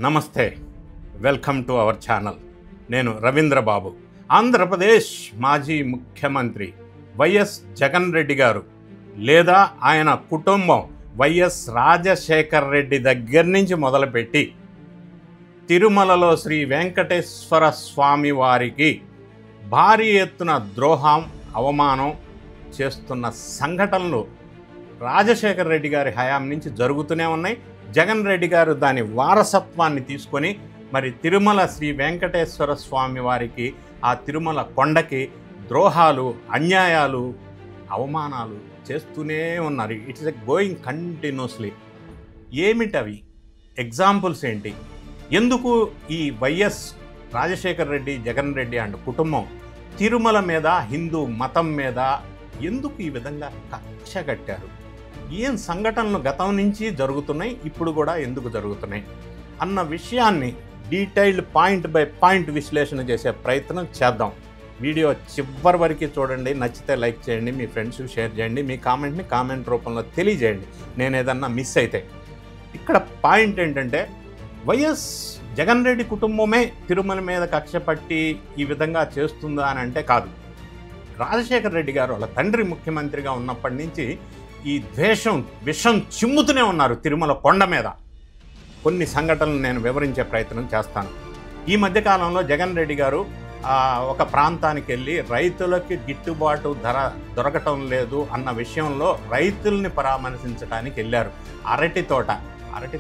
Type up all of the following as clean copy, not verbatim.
నమస్తే, welcome to our channel. నేను రవీంద్ర బాబు. ఆంధ్రప్రదేశ్ మాజీ ముఖ్యమంత్రి వైఎస్ జగన్ రెడ్డి గారు లేదా ఆయన కుటుంబం వైఎస్ రాజశేఖర్ రెడ్డి దగ్గర నుంచి మొదలుపెట్టి తిరుమలలో శ్రీ వెంకటేశ్వర స్వామి వారికి భారీ ఎత్తున ద్రోహం, అవమానం చేస్తున్న సంఘటనలు రాజశేఖర్ రెడ్డి గారి హయాం నుంచి జరుగుతూనే ఉన్నాయి. జగన్ రెడ్డి గారు దాని వారసత్వాన్ని తీసుకొని మరి తిరుమల శ్రీ వెంకటేశ్వర స్వామి వారికి, ఆ తిరుమల కొండకి ద్రోహాలు, అన్యాయాలు, అవమానాలు చేస్తూనే ఉన్నారు. It's a going continuously. ఏమిటవి? ఎగ్జాంపుల్స్ ఏంటి? ఎందుకు ఈ వైఎస్ రాజశేఖర్ రెడ్డి, జగన్ రెడ్డి అండ్ కుటుంబం తిరుమల మీద, హిందూ మతం మీద ఎందుకు ఈ విధంగా కక్ష కట్టారు? ఏం సంఘటనలు గతం నుంచి జరుగుతున్నాయి, ఇప్పుడు కూడా ఎందుకు జరుగుతున్నాయి అన్న విషయాన్ని డీటెయిల్డ్ పాయింట్ బై పాయింట్ విశ్లేషణ చేసే ప్రయత్నం చేద్దాం. వీడియో చివరి వరకు చూడండి. నచ్చితే లైక్ చేయండి, మీ ఫ్రెండ్స్ షేర్ చేయండి, మీ కామెంట్ని కామెంట్ రూపంలో తెలియజేయండి నేను ఏదన్నా మిస్ అయితే. ఇక్కడ పాయింట్ ఏంటంటే, వైఎస్ జగన్ రెడ్డి కుటుంబమే తిరుమల మీద కక్ష పట్టి ఈ విధంగా చేస్తుందా అని అంటే కాదు. రాజశేఖర్ రెడ్డి గారు వాళ్ళ తండ్రి ముఖ్యమంత్రిగా ఉన్నప్పటి నుంచి ఈ ద్వేషం, విషం చిమ్ముతూనే ఉన్నారు తిరుమల కొండ మీద. కొన్ని సంఘటనలు నేను వివరించే ప్రయత్నం చేస్తాను. ఈ మధ్యకాలంలో జగన్ రెడ్డి గారు ఒక ప్రాంతానికి వెళ్ళి రైతులకి గిట్టుబాటు ధర దొరకటం లేదు అన్న విషయంలో రైతుల్ని పరామర్శించడానికి వెళ్ళారు. అరటి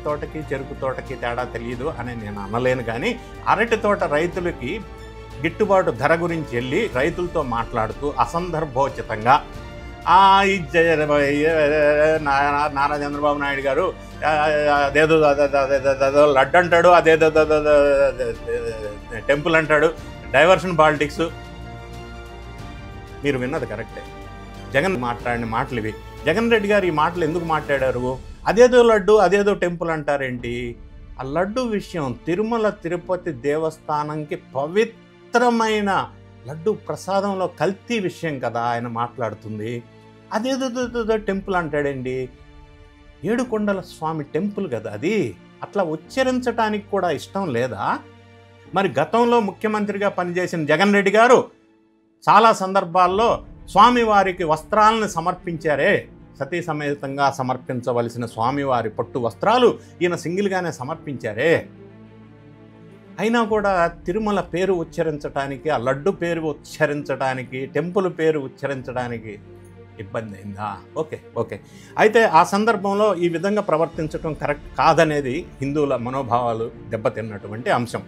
తోటకి చెరుకు తోటకి తేడా తెలియదు అని నేను అనలేను, కానీ అరటి తోట రైతులకి గిట్టుబాటు ధర గురించి వెళ్ళి రైతులతో మాట్లాడుతూ అసందర్భోచితంగా నారా చంద్రబాబు నాయుడు గారు అదేదో లడ్డు అంటాడు, అదేదో టెంపుల్ అంటాడు, డైవర్షన్ పాలిటిక్స్. మీరు విన్నది కరెక్టే. జగన్ మాట్లాడిన మాటలు ఇవి. జగన్ రెడ్డి గారు ఈ మాటలు ఎందుకు మాట్లాడారు? అదేదో లడ్డు, అదేదో టెంపుల్ అంటారేంటి? ఆ లడ్డు విషయం తిరుమల తిరుపతి దేవస్థానంకి పవిత్రమైన లడ్డు ప్రసాదంలో కల్తీ విషయం కదా ఆయన మాట్లాడుతుంది. అదేదో టెంపుల్ అంటాడండి. ఏడుకొండల స్వామి టెంపుల్ కదా అది. అట్లా ఉచ్చరించడానికి కూడా ఇష్టం లేదా? మరి గతంలో ముఖ్యమంత్రిగా పనిచేసిన జగన్ రెడ్డి గారు చాలా సందర్భాల్లో స్వామివారికి వస్త్రాలను సమర్పించారే. సతీ సమేతంగా సమర్పించవలసిన స్వామివారి పట్టు వస్త్రాలు ఈయన సింగిల్గానే సమర్పించారే. అయినా కూడా తిరుమల పేరు ఉచ్చరించడానికి, ఆ లడ్డు పేరు ఉచ్చరించడానికి, టెంపుల్ పేరు ఉచ్చరించడానికి ఇబ్బంది అయిందా? ఓకే. అయితే ఆ సందర్భంలో ఈ విధంగా ప్రవర్తించడం కరెక్ట్ కాదనేది హిందువుల మనోభావాలు దెబ్బతిన్నటువంటి అంశం.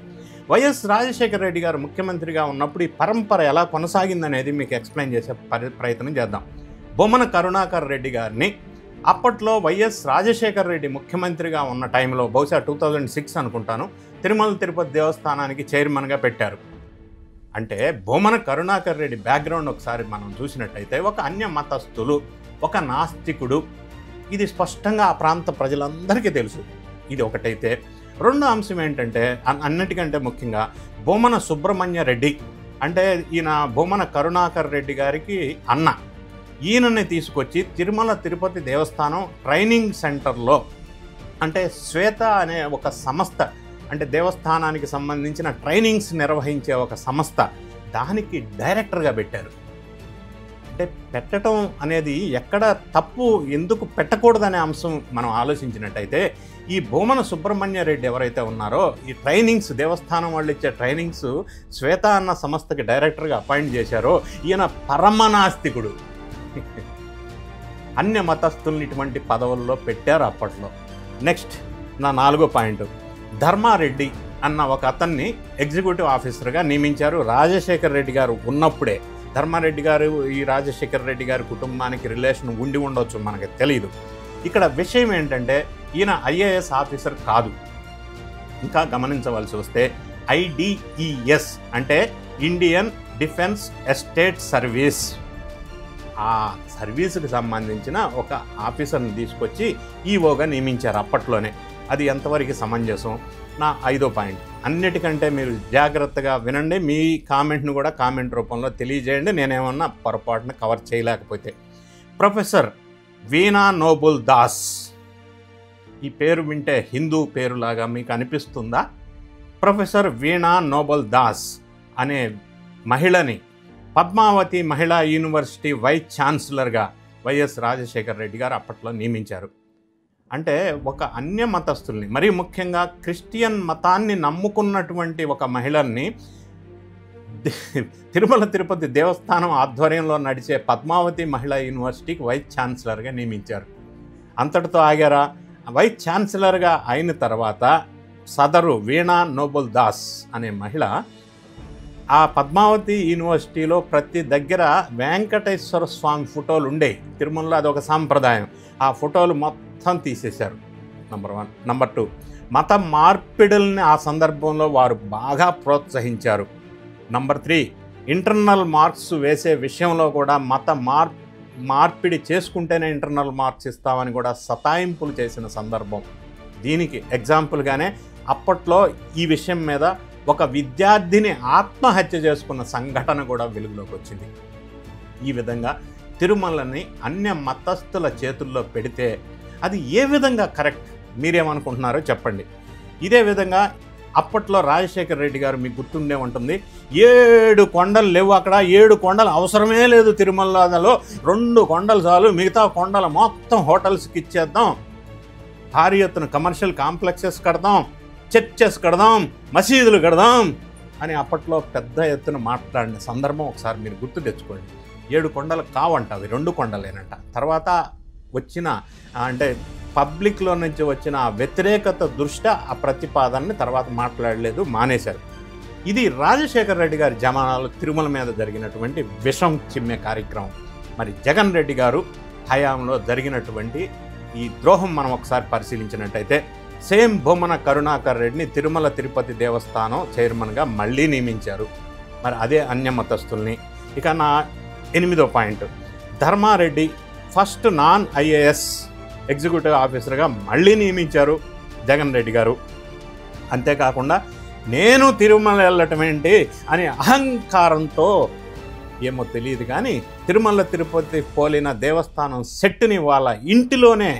వైఎస్ రాజశేఖర రెడ్డి గారు ముఖ్యమంత్రిగా ఉన్నప్పుడు ఈ పరంపర ఎలా కొనసాగిందనేది మీకు ఎక్స్ప్లెయిన్ చేసే ప్రయత్నం చేద్దాం. బొమ్మన కరుణాకర్ రెడ్డి గారిని అప్పట్లో వైఎస్ రాజశేఖర రెడ్డి ముఖ్యమంత్రిగా ఉన్న టైంలో, బహుశా 2006 అనుకుంటాను, తిరుమల తిరుపతి దేవస్థానానికి చైర్మన్గా పెట్టారు. అంటే బొమ్మన కరుణాకర్ రెడ్డి బ్యాక్గ్రౌండ్ ఒకసారి మనం చూసినట్టయితే ఒక అన్య మతస్థులు, ఒక నాస్తికుడు. ఇది స్పష్టంగా ఆ ప్రాంత ప్రజలందరికీ తెలుసు. ఇది ఒకటైతే, రెండో అంశం ఏంటంటే, అన్నిటికంటే ముఖ్యంగా బొమ్మన సుబ్రహ్మణ్య రెడ్డి అంటే ఈయన బొమ్మన కరుణాకర్ రెడ్డి గారికి అన్న. ఈయనని తీసుకొచ్చి తిరుమల తిరుపతి దేవస్థానం ట్రైనింగ్ సెంటర్లో, అంటే శ్వేత అనే ఒక సంస్థ, అంటే దేవస్థానానికి సంబంధించిన ట్రైనింగ్స్ నిర్వహించే ఒక సంస్థ, దానికి డైరెక్టర్గా పెట్టారు. అంటే పెట్టడం అనేది ఎక్కడ తప్పు, ఎందుకు పెట్టకూడదనే అంశం మనం ఆలోచించినట్టయితే, ఈ బొమ్మన సుబ్రహ్మణ్య రెడ్డి ఎవరైతే ఉన్నారో, ఈ ట్రైనింగ్స్, దేవస్థానం వాళ్ళు ఇచ్చే ట్రైనింగ్స్ శ్వేత అన్న సంస్థకి డైరెక్టర్గా అపాయింట్ చేశారో, ఈయన పరమనాస్తికుడు. అన్య మతస్థుల్ని ఇటువంటి పదవుల్లో పెట్టారు అప్పట్లో. నెక్స్ట్ నా 4వ పాయింట్, ధర్మారెడ్డి అన్న ఒక అతన్ని ఎగ్జిక్యూటివ్ ఆఫీసర్గా నియమించారు రాజశేఖర్ రెడ్డి గారు ఉన్నప్పుడే. ధర్మారెడ్డి గారు ఈ రాజశేఖర్ రెడ్డి గారి కుటుంబానికి రిలేషన్ ఉండి ఉండొచ్చు, మనకి తెలియదు. ఇక్కడ విషయం ఏంటంటే, ఈయన ఐఏఎస్ ఆఫీసర్ కాదు. ఇంకా గమనించవలసి వస్తే IDES అంటే ఇండియన్ డిఫెన్స్ ఎస్టేట్ సర్వీస్, ఆ సర్వీసుకి సంబంధించిన ఒక ఆఫీసర్ని తీసుకొచ్చి ఈఓగా నియమించారు అప్పట్లోనే. అది ఎంతవరకు సమంజసం? నా 5వ పాయింట్. అన్నిటికంటే మీరు జాగ్రత్తగా వినండి, మీ కామెంట్ను కూడా కామెంట్ రూపంలో తెలియజేయండి, నేనేమన్నా పొరపాటున కవర్ చేయలేకపోతే. ప్రొఫెసర్ వీణా నోబుల్ దాస్ ఈ పేరు వింటే హిందూ పేరులాగా మీకు అనిపిస్తుందా? ప్రొఫెసర్ వీణా నోబెల్ దాస్ అనే మహిళని పద్మావతి మహిళా యూనివర్సిటీ వైస్ ఛాన్సలర్గా వైఎస్ రాజశేఖర రెడ్డి గారు అప్పట్లో నియమించారు. అంటే ఒక అన్య మతస్థుల్ని, మరీ ముఖ్యంగా క్రిస్టియన్ మతాన్ని నమ్ముకున్నటువంటి ఒక మహిళల్ని తిరుమల తిరుపతి దేవస్థానం ఆధ్వర్యంలో నడిచే పద్మావతి మహిళా యూనివర్సిటీకి వైస్ ఛాన్సలర్గా నియమించారు. అంతటితో ఆగారా? వైస్ ఛాన్సలర్గా అయిన తర్వాత సదరు వీణా నోబెల్ దాస్ అనే మహిళ ఆ పద్మావతి యూనివర్సిటీలో ప్రతి దగ్గర వెంకటేశ్వర స్వామి ఫోటోలు ఉండేవి. తిరుమలలో అదొక సాంప్రదాయం. ఆ ఫోటోలు మొత్తం తీసేశారు. నంబర్ 1. నంబర్ 2, మత మార్పిడుల్ని ఆ సందర్భంలో వారు బాగా ప్రోత్సహించారు. నంబర్ 3, ఇంటర్నల్ మార్క్స్ వేసే విషయంలో కూడా మత మార్పిడి చేసుకుంటేనే ఇంటర్నల్ మార్క్స్ ఇస్తామని కూడా సతాయింపులు చేసిన సందర్భం. దీనికి ఎగ్జాంపుల్గానే అప్పట్లో ఈ విషయం మీద ఒక విద్యార్థిని ఆత్మహత్య చేసుకున్న సంఘటన కూడా వెలుగులోకి వచ్చింది. ఈ విధంగా తిరుమలని అన్య మతస్థుల చేతుల్లో పెడితే అది ఏ విధంగా కరెక్ట్? మీరేమనుకుంటున్నారో చెప్పండి. ఇదే విధంగా అప్పట్లో రాజశేఖర రెడ్డి గారు మీకు గుర్తుండే ఉంటుంది, 7 కొండలు లేవు అక్కడ, 7 కొండలు అవసరమే లేదు తిరుమలలో, 2 కొండలు చాలు, మిగతా కొండలు మొత్తం హోటల్స్కి ఇచ్చేద్దాం, భారీ ఎత్తున కమర్షియల్ కాంప్లెక్సెస్ కడదాం, చర్చెస్ కడదాం, మసీదులు కడదాం అని అప్పట్లో పెద్ద ఎత్తున మాట్లాడిన సందర్భం ఒకసారి మీరు గుర్తు తెచ్చుకోండి. 7 కొండలు కావంట, అవి 2 కొండలేనంట. తర్వాత వచ్చిన అంటే పబ్లిక్లో నుంచి వచ్చిన వ్యతిరేకత దృష్ట్యా ఆ ప్రతిపాదనని తర్వాత మాట్లాడలేదు, మానేశారు. ఇది రాజశేఖర రెడ్డి గారి జమానాలో తిరుమల మీద జరిగినటువంటి విషం చిమ్మే కార్యక్రమం. మరి జగన్ రెడ్డి గారు హయాంలో జరిగినటువంటి ఈ ద్రోహం మనం ఒకసారి పరిశీలించినట్టయితే సేమ్ భూమన కరుణాకర్ రెడ్డిని తిరుమల తిరుపతి దేవస్థానం చైర్మన్గా మళ్ళీ నియమించారు. మరి అదే అన్యమతస్థుల్ని. ఇక నా 8వ point, Dharma Reddy first non IAS executive ఆఫీసర్గా మళ్ళీ నియమించారు జగన్ రెడ్డి గారు. అంతేకాకుండా నేను తిరుమల వెళ్ళటం ఏంటి అని అహంకారంతో, ఏమో తెలియదు కానీ తిరుమల తిరుపతి పోలిన దేవస్థానం సెట్ని వాళ్ళ ఇంటిలోనే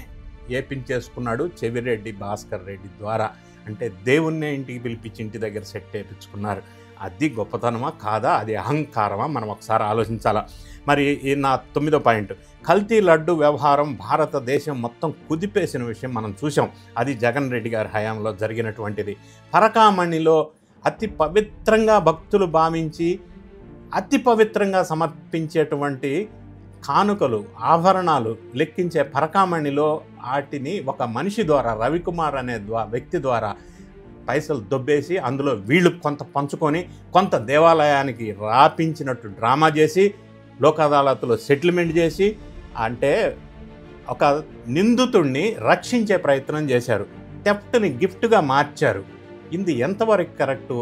ఏపించేసుకున్నాడు చెవిరెడ్డి భాస్కర్ రెడ్డి ద్వారా. అంటే దేవుణ్ణే ఇంటికి పిలిపించి ఇంటి దగ్గర సెట్ వేయించుకున్నారు. అది గొప్పతనమా కాదా? అది అహంకారమా? మనం ఒకసారి ఆలోచించాలా. మరి నా 9వ పాయింట్, కల్తీ లడ్డు వ్యవహారం భారతదేశం మొత్తం కుదిపేసిన విషయం మనం చూసాం. అది జగన్ రెడ్డి గారి హయాంలో జరిగినటువంటిది. పరకామణిలో అతి పవిత్రంగా భక్తులు భావించి అతి పవిత్రంగా సమర్పించేటువంటి కానుకలు, ఆభరణాలు లెక్కించే పరకామణిలో వాటిని ఒక మనిషి ద్వారా, రవికుమార్ అనే వ్యక్తి ద్వారా పైసలు దొబ్బేసి అందులో వీళ్ళు కొంత పంచుకొని కొంత దేవాలయానికి రాపించినట్టు డ్రామా చేసి లోక్ అదాలత్లో సెటిల్మెంట్ చేసి, అంటే ఒక నిందితుడిని రక్షించే ప్రయత్నం చేశారు. థెఫ్ట్ని గిఫ్ట్గా మార్చారు. ఇది ఎంతవరకు కరెక్టు?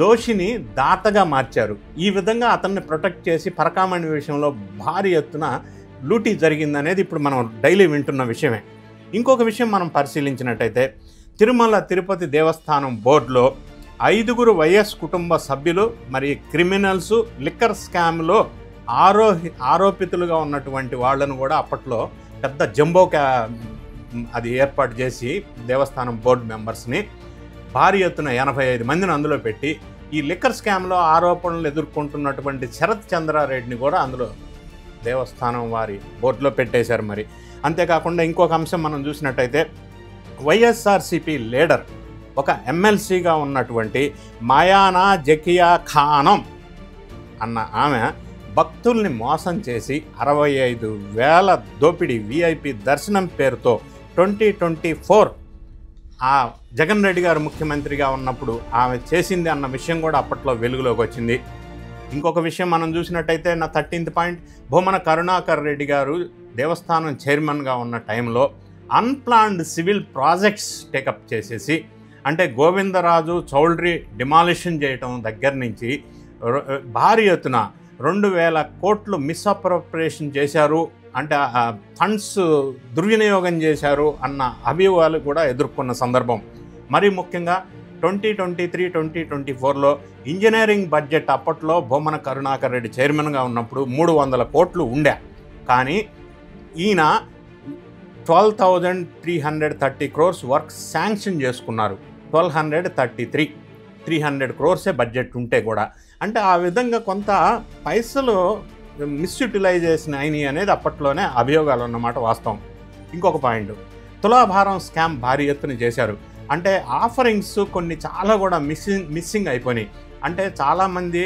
దోషిని దాతగా మార్చారు. ఈ విధంగా అతన్ని ప్రొటెక్ట్ చేసి పరకామణి విషయంలో భారీ ఎత్తున లూటీ జరిగిందనేది ఇప్పుడు మనం డైలీ వింటున్న విషయమే. ఇంకొక విషయం మనం పరిశీలించినట్టయితే తిరుమల తిరుపతి దేవస్థానం బోర్డులో 5 వైఎస్ కుటుంబ సభ్యులు మరి క్రిమినల్స్, లిక్కర్ స్కామ్లో ఆరోపితులుగా ఉన్నటువంటి వాళ్ళను కూడా అప్పట్లో పెద్ద జంబో అది ఏర్పాటు చేసి దేవస్థానం బోర్డు మెంబర్స్ని భారీ ఎత్తున 85 మందిని అందులో పెట్టి ఈ లిక్కర్ స్కామ్లో ఆరోపణలు ఎదుర్కొంటున్నటువంటి శరత్ చంద్రారెడ్డిని కూడా అందులో దేవస్థానం వారి బోర్డులో పెట్టేశారు. మరి అంతేకాకుండా ఇంకొక అంశం మనం చూసినట్టయితే వైఎస్ఆర్సిపి లీడర్, ఒక ఎమ్మెల్సీగా ఉన్నటువంటి మయానా జకియా ఖానం అన్న ఆమె భక్తుల్ని మోసం చేసి 65,000 దోపిడీ విఐపి దర్శనం పేరుతో 2024 ఆ జగన్ రెడ్డి గారు ముఖ్యమంత్రిగా ఉన్నప్పుడు ఆమె చేసింది అన్న విషయం కూడా అప్పట్లో వెలుగులోకి వచ్చింది. ఇంకొక విషయం మనం చూసినట్టయితే నా 13th పాయింట్, భూమన కరుణాకర్ రెడ్డి గారు దేవస్థానం చైర్మన్గా ఉన్న టైంలో అన్ప్లాన్డ్ సివిల్ ప్రాజెక్ట్స్ టేకప్ చేసేసి, అంటే గోవిందరాజు చౌల్ట్రీ డిమాలిషన్ చేయటం దగ్గర నుంచి భారీ ఎత్తున 2,000 కోట్లు మిస్అప్రోప్రియేషన్ చేశారు, అంటే ఫండ్స్ దుర్వినియోగం చేశారు అన్న అభియోగాలు కూడా ఎదుర్కొన్న సందర్భం. మరీ ముఖ్యంగా 2023-2024లో ఇంజనీరింగ్ బడ్జెట్ అప్పట్లో భూమన కరుణాకర్ రెడ్డి చైర్మన్గా ఉన్నప్పుడు 300 కోట్లు ఉండే. కానీ ఈయన 12,330 crores వర్క్ శాంక్షన్ చేసుకున్నారు. 1233 300 crores బడ్జెట్ ఉంటే కూడా. అంటే ఆ విధంగా కొంత పైసలు మిస్యూటిలైజేషన్ అయినాయి అనేది అప్పట్లోనే అభియోగాలు అన్నమాట వాస్తవం. ఇంకొక పాయింట్, తులాభారం స్కామ్ భారీ ఎత్తున చేశారు. అంటే ఆఫరింగ్స్ కొన్ని చాలా కూడా మిస్సింగ్ అయిపోయినాయి. అంటే చాలామంది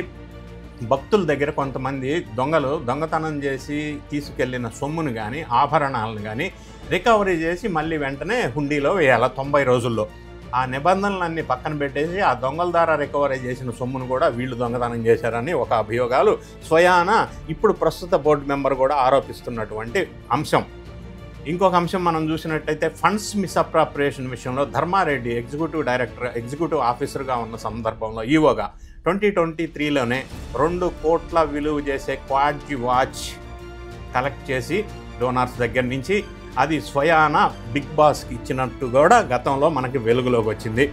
భక్తుల దగ్గర కొంతమంది దొంగతనం చేసి తీసుకెళ్లిన సొమ్మును కానీ ఆభరణాలను కానీ రికవరీ చేసి మళ్ళీ వెంటనే హుండీలో వేయాలి 90 రోజుల్లో. ఆ నిబంధనలన్నీ పక్కన పెట్టేసి ఆ దొంగల ద్వారా రికవరీ చేసిన సొమ్మును కూడా వీళ్ళు దొంగతనం చేశారని ఒక అభియోగాలు స్వయాన ఇప్పుడు ప్రస్తుత బోర్డు మెంబర్ కూడా ఆరోపిస్తున్నటువంటి అంశం. ఇంకొక అంశం మనం చూసినట్టయితే ఫండ్స్ మిస్అప్రాప్రియేషన్ విషయంలో ధర్మారెడ్డి ఎగ్జిక్యూటివ్ ఆఫీసర్గా ఉన్న సందర్భంలో ఈవోగా 2023లోనే 2 కోట్ల విలువ చేసే క్వాడ్జీ వాచ్ కలెక్ట్ చేసి డోనార్స్ దగ్గర నుంచి అది స్వయాన బిగ్ బాస్కి ఇచ్చినట్టు కూడా గతంలో మనకి వెలుగులోకి వచ్చింది.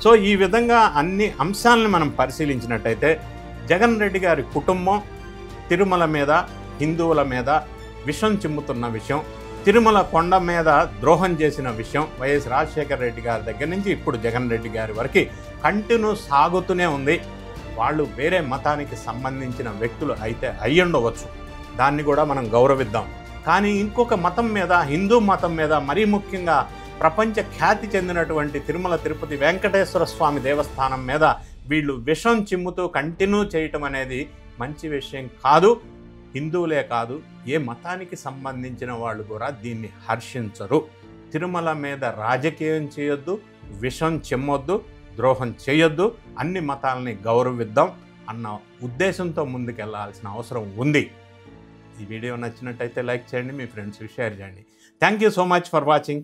సో ఈ విధంగా అన్ని అంశాలను మనం పరిశీలించినట్టయితే జగన్ రెడ్డి గారి కుటుంబం తిరుమల మీద, హిందువుల మీద విషం చిమ్ముతున్న విషయం, తిరుమల కొండ మీద ద్రోహం చేసిన విషయం వైఎస్ రాజశేఖర రెడ్డి గారి దగ్గర నుంచి ఇప్పుడు జగన్ రెడ్డి గారి వరకు కంటిన్యూ సాగుతూనే ఉంది. వాళ్ళు వేరే మతానికి సంబంధించిన వ్యక్తులు అయితే అయ్యుండవచ్చు, దాన్ని కూడా మనం గౌరవిద్దాం. కానీ ఇంకొక మతం మీద, హిందూ మతం మీద, మరీ ముఖ్యంగా ప్రపంచ ఖ్యాతి చెందినటువంటి తిరుమల తిరుపతి వెంకటేశ్వర స్వామి దేవస్థానం మీద వీళ్ళు విషం చిమ్ముతూ కంటిన్యూ చేయటం అనేది మంచి విషయం కాదు. హిందువులే కాదు, ఏ మతానికి సంబంధించిన వాళ్ళు కూడా దీన్ని హర్షించరు. తిరుమల మీద రాజకీయం చేయొద్దు, విషం చిమ్మొద్దు, ద్రోహం చేయొద్దు, అన్ని మతాలని గౌరవిద్దాం అన్న ఉద్దేశంతో ముందుకెళ్లాల్సిన అవసరం ఉంది. ఈ వీడియో నచ్చినట్టయితే లైక్ చేయండి, మీ ఫ్రెండ్స్కి షేర్ చేయండి. Thank you so much for watching.